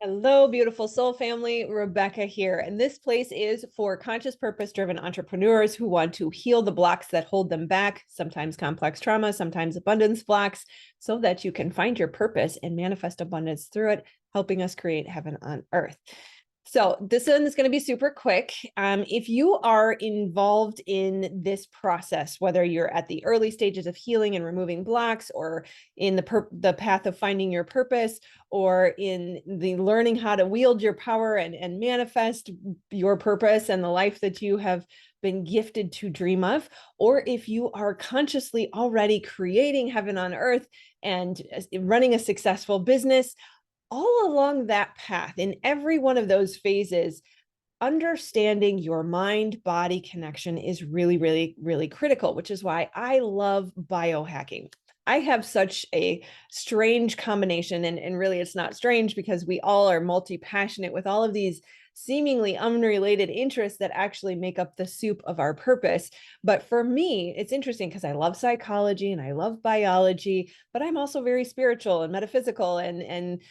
Hello, beautiful soul family. Rebecca here. And this place is for conscious, purpose driven entrepreneurs who want to heal the blocks that hold them back, sometimes complex trauma, sometimes abundance blocks, so that you can find your purpose and manifest abundance through it, helping us create heaven on earth. So this one is going to be super quick. If you are involved in this process, whether you're at the early stages of healing and removing blocks, or in the path of finding your purpose, or in the learning how to wield your power and manifest your purpose and the life that you have been gifted to dream of, or if you are consciously already creating heaven on earth and running a successful business, all along that path, in every one of those phases, understanding your mind-body connection is really, really, really critical, which is why I love biohacking. I have such a strange combination, and really it's not strange because we all are multi-passionate with all of these seemingly unrelated interests that actually make up the soup of our purpose. But for me, it's interesting because I love psychology and I love biology, but I'm also very spiritual and metaphysical and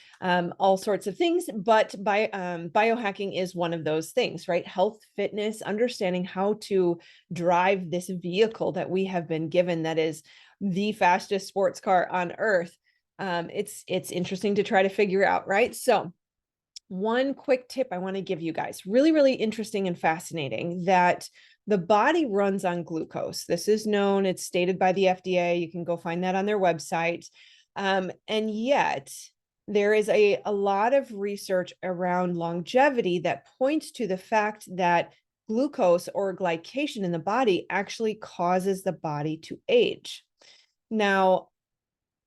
all sorts of things. But biohacking is one of those things, right? Health, fitness, understanding how to drive this vehicle that we have been given that is the fastest sports car on earth. It's interesting to try to figure out, right? So one quick tip I want to give you guys, really, really interesting and fascinating, that the body runs on glucose. This is known, it's stated by the FDA. You can go find that on their website. And yet there is a lot of research around longevity that points to the fact that glucose or glycation in the body actually causes the body to age. Now,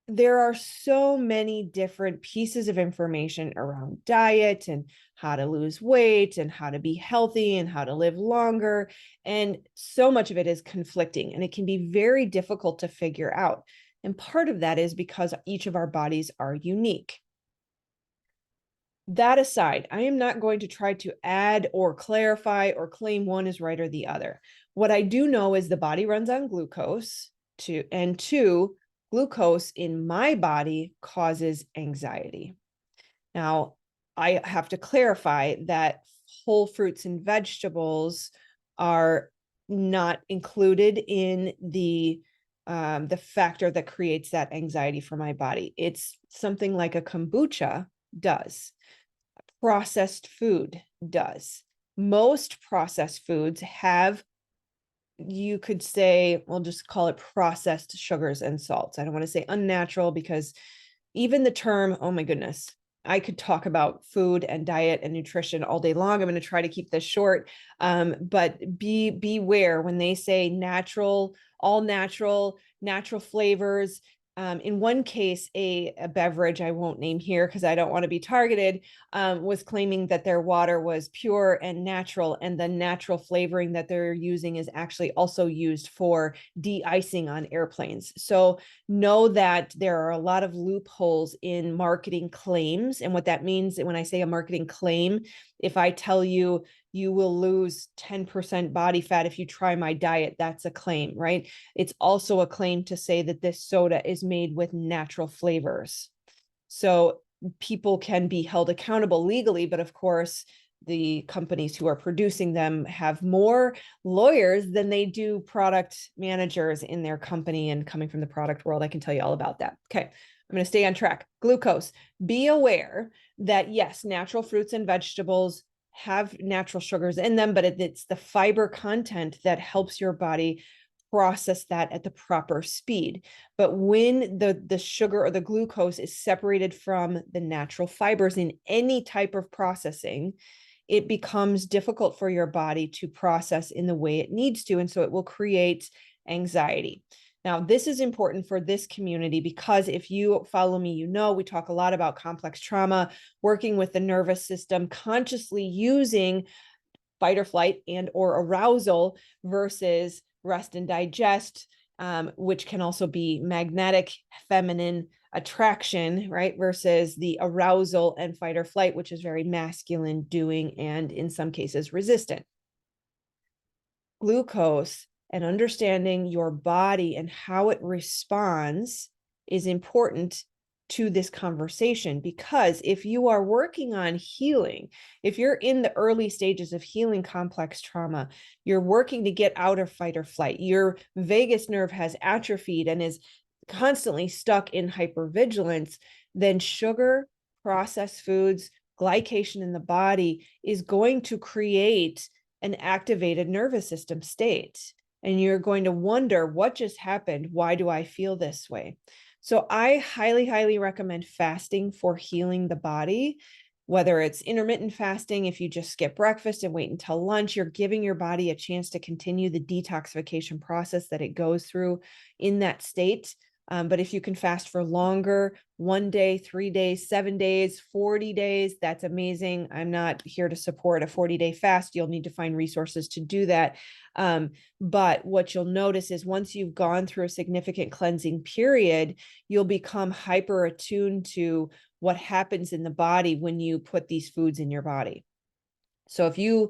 there are so many different pieces of information around diet and how to lose weight and how to be healthy and how to live longer. And so much of it is conflicting, and it can be very difficult to figure out. And part of that is because each of our bodies are unique. That aside, I am not going to try to add or clarify or claim one is right or the other. What I do know is the body runs on glucose, and two, glucose in my body causes anxiety. Now, I have to clarify that whole fruits and vegetables are not included in the factor that creates that anxiety for my body. It's something like a kombucha does. Processed food does. Most processed foods have, you could say, we'll just call it processed sugars and salts. I don't want to say unnatural because even the term, oh my goodness, I could talk about food and diet and nutrition all day long. I'm going to try to keep this short. But beware when they say natural, all natural, natural flavors. In one case, a beverage I won't name here because I don't want to be targeted, was claiming that their water was pure and natural, and the natural flavoring that they're using is actually also used for de-icing on airplanes. So know that there are a lot of loopholes in marketing claims. And what that means, when I say a marketing claim, if I tell you you will lose 10% body fat if you try my diet, that's a claim, right? It's also a claim to say that this soda is made with natural flavors. So people can be held accountable legally, but of course, the companies who are producing them have more lawyers than they do product managers in their company. And coming from the product world, I can tell you all about that. Okay, I'm going to stay on track. Glucose. Be aware that yes, natural fruits and vegetables have natural sugars in them, but it's the fiber content that helps your body process that at the proper speed. But when the sugar or the glucose is separated from the natural fibers in any type of processing, it becomes difficult for your body to process in the way it needs to. And so it will create anxiety. Now, this is important for this community because if you follow me, you know we talk a lot about complex trauma, working with the nervous system, consciously using fight or flight and or arousal versus rest and digest, which can also be magnetic feminine attraction, right? Versus the arousal and fight or flight, which is very masculine doing and in some cases resistant. Glucose and understanding your body and how it responds is important to this conversation, because if you are working on healing, if you're in the early stages of healing complex trauma, you're working to get out of fight or flight, your vagus nerve has atrophied and is constantly stuck in hypervigilance, then sugar, processed foods, glycation in the body is going to create an activated nervous system state. And you're going to wonder, what just happened? Why do I feel this way? So I highly, highly recommend fasting for healing the body, whether it's intermittent fasting. If you just skip breakfast and wait until lunch, you're giving your body a chance to continue the detoxification process that it goes through in that state. But if you can fast for longer, 1 day, 3 days, 7 days, 40 days, that's amazing. I'm not here to support a 40-day fast. You'll need to find resources to do that. But what you'll notice is once you've gone through a significant cleansing period, you'll become hyper attuned to what happens in the body when you put these foods in your body. So if you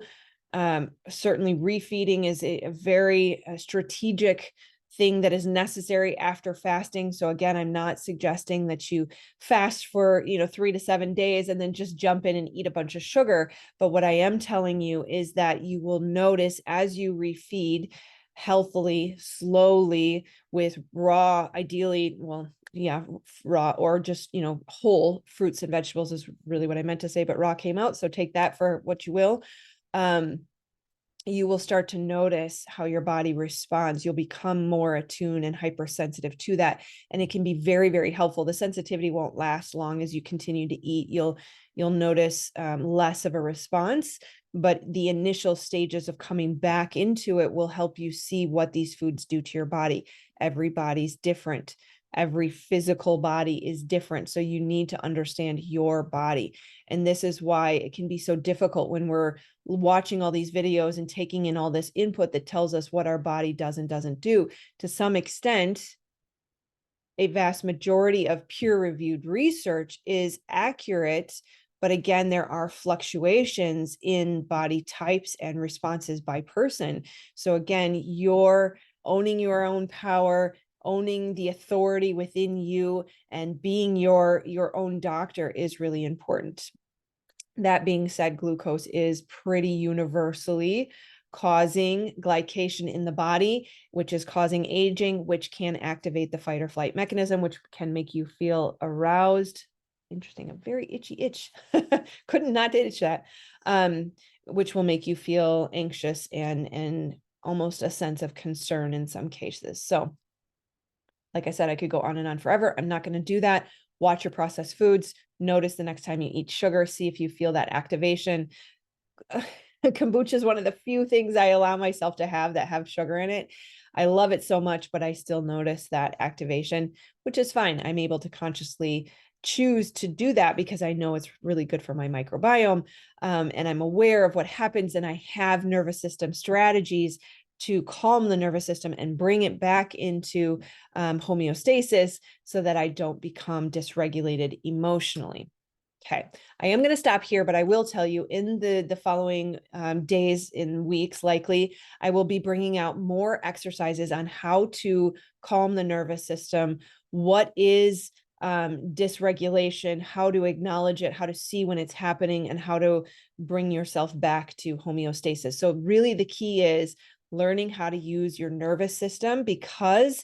certainly refeeding is a very strategic thing that is necessary after fasting. So again, I'm not suggesting that you fast for 3 to 7 days and then just jump in and eat a bunch of sugar. But what I am telling you is that you will notice as you refeed healthily, slowly, with raw, ideally, well, yeah, raw or just, whole fruits and vegetables is really what I meant to say, but raw came out. So take that for what you will. You will start to notice how your body responds. You'll become more attuned and hypersensitive to that. And it can be very, very helpful. The sensitivity won't last long as you continue to eat. You'll notice less of a response, but the initial stages of coming back into it will help you see what these foods do to your body. Everybody's different. Every physical body is different. So you need to understand your body. And this is why it can be so difficult when we're watching all these videos and taking in all this input that tells us what our body does and doesn't do. To some extent, a vast majority of peer-reviewed research is accurate, but again, there are fluctuations in body types and responses by person. So again, you're owning your own power, owning the authority within you, and being your own doctor is really important. That being said, glucose is pretty universally causing glycation in the body, which is causing aging, which can activate the fight or flight mechanism, which can make you feel aroused. Interesting, a very itchy itch. Couldn't not itch that. Which will make you feel anxious and almost a sense of concern in some cases. So like I said, I could go on and on forever. I'm not going to do that. Watch your processed foods. Notice the next time you eat sugar, see if you feel that activation. Kombucha is one of the few things I allow myself to have that have sugar in it. I love it so much, but I still notice that activation, which is fine. I'm able to consciously choose to do that because I know it's really good for my microbiome. And I'm aware of what happens, and I have nervous system strategies to calm the nervous system and bring it back into homeostasis so that I don't become dysregulated emotionally. Okay, I am going to stop here, but I will tell you in the following days and weeks, likely, I will be bringing out more exercises on how to calm the nervous system, what is dysregulation, how to acknowledge it, how to see when it's happening, and how to bring yourself back to homeostasis. So really the key is learning how to use your nervous system, because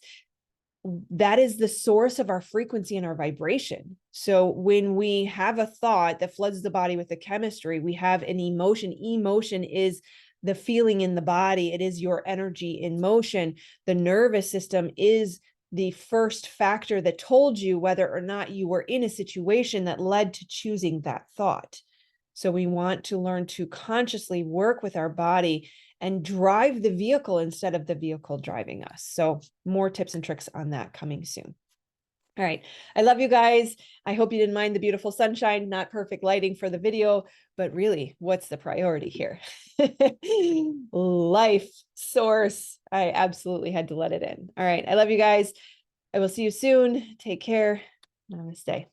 that is the source of our frequency and our vibration. So when we have a thought that floods the body with the chemistry, we have an emotion. Emotion is the feeling in the body. It is your energy in motion. The nervous system is the first factor that told you whether or not you were in a situation that led to choosing that thought. So we want to learn to consciously work with our body and drive the vehicle instead of the vehicle driving us. So more tips and tricks on that coming soon. All right. I love you guys. I hope you didn't mind the beautiful sunshine, not perfect lighting for the video, but really, what's the priority here? Life source. I absolutely had to let it in. All right. I love you guys. I will see you soon. Take care. Namaste.